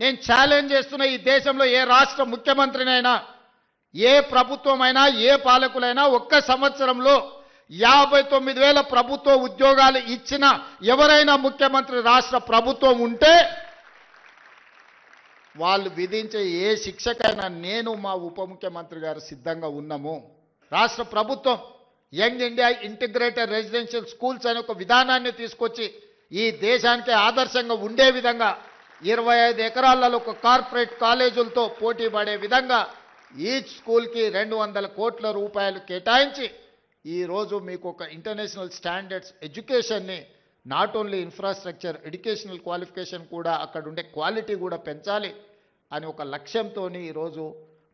నేను ఛాలెంజ్ చేస్తున్న ఈ దేశంలో ఏ రాష్ట్ర ముఖ్యమంత్రినైనా ఏ ప్రభుత్వమైనా ఏ పాలకులైనా ఒక్క సంవత్సరంలో 59,000 ప్రభుత్వ ఉద్యోగాలు ఇచ్చిన ఎవరైనా ముఖ్యమంత్రి రాష్ట్ర ప్రభుత్వం ఉంటే వాళ్ళు విధించే ఏ శిక్షకైనా నేను మా ఉప ముఖ్యమంత్రి గారు సిద్ధంగా ఉన్నాము. రాష్ట్ర ప్రభుత్వం young India integrated residential schools అనే ఒక విధానాన్ని తీసుకొచ్చి ఈ దేశానికి ఆదర్శంగా ఉండే విధంగా 25 ఎకరాలలో ఒక కార్పొరేట్ కాలేజీలతో పోటీ పడే విధంగా ఈచ్ స్కూల్కి 200 కోట్ల రూపాయలు కేటాయించి ఈరోజు మీకు ఒక ఇంటర్నేషనల్ స్టాండర్డ్స్ ఎడ్యుకేషన్ని not only infrastructure educational qualification కూడా అక్కడ ఉండే క్వాలిటీ కూడా పెంచాలి అని ఒక లక్ష్యంతో ఈరోజు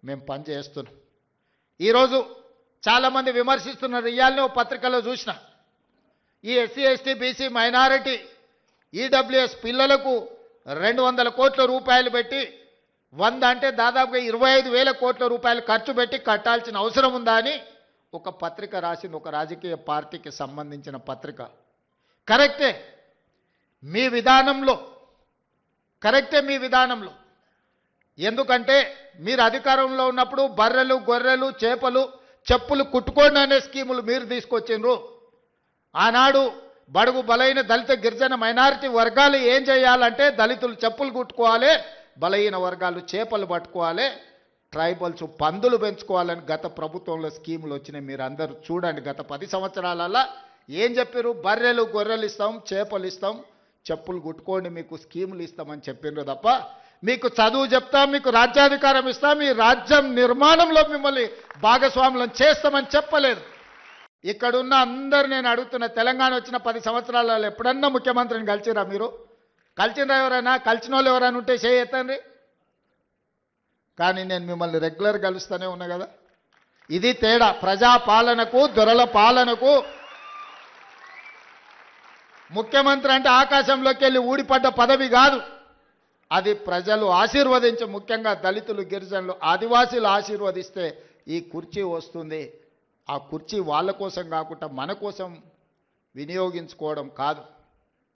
మేము పనిచేస్తున్నాం. ఈరోజు చాలామంది విమర్శిస్తున్నారు. ఇవాళనే ఒక పత్రికలో చూసిన ఈ SC ST BC minority EWS పిల్లలకు 200 కోట్ల రూపాయలు పెట్టి 100 అంటే దాదాపుగా 25,000 కోట్ల రూపాయలు ఖర్చు పెట్టి కట్టాల్సిన అవసరం ఉందా అని ఒక పత్రిక రాసింది. ఒక రాజకీయ పార్టీకి సంబంధించిన పత్రిక. కరెక్టే మీ విధానంలో, ఎందుకంటే మీరు అధికారంలో ఉన్నప్పుడు బర్రెలు గొర్రెలు చేపలు చెప్పులు కుట్టుకోండి అనే స్కీములు మీరు తీసుకొచ్చిండ్రు. ఆనాడు బడుగు బలైన దళిత గిరిజన మైనారిటీ వర్గాలు ఏం చేయాలంటే దళితులు చెప్పులు కుట్టుకోవాలి, బలహీన వర్గాలు చేపలు పట్టుకోవాలి, ట్రైబల్స్ పందులు పెంచుకోవాలని గత ప్రభుత్వంలో స్కీములు వచ్చినాయి. మీరు అందరూ చూడండి. గత 10 సంవత్సరాలలో ఏం చెప్పారు? బర్రెలు గొర్రెలు ఇస్తాం, చేపలు ఇస్తాం, చెప్పులు కుట్టుకోండి, మీకు స్కీములు ఇస్తామని చెప్పిండ్రు తప్ప మీకు చదువు చెప్తాం, మీకు రాజ్యాధికారం ఇస్తాం, మీ రాజ్యం నిర్మాణంలో మిమ్మల్ని భాగస్వాములను చేస్తామని చెప్పలేదు. ఇక్కడున్న అందరు నేను అడుగుతున్న, తెలంగాణ వచ్చిన 10 సంవత్సరాలలో ఎప్పుడన్నా ముఖ్యమంత్రిని కలిసిరా? మీరు కలిసిరా? ఎవరైనా కలిసిన వాళ్ళు ఎవరైనా ఉంటే చేయొద్దండి. కానీ నేను మిమ్మల్ని రెగ్యులర్ కలుస్తూనే ఉన్నా కదా. ఇది తేడా. ప్రజాపాలనకు దొరల పాలనకు. ముఖ్యమంత్రి అంటే ఆకాశంలోకి వెళ్ళి ఊడిపడ్డ పదవి కాదు. అది ప్రజలు ఆశీర్వదించి, ముఖ్యంగా దళితులు గిరిజనులు ఆదివాసీలు ఆశీర్వదిస్తే ఈ కుర్చీ వస్తుంది. ఆ కుర్చీ వాళ్ళ కోసం కాకుండా మన కోసం వినియోగించుకోవడం కాదు.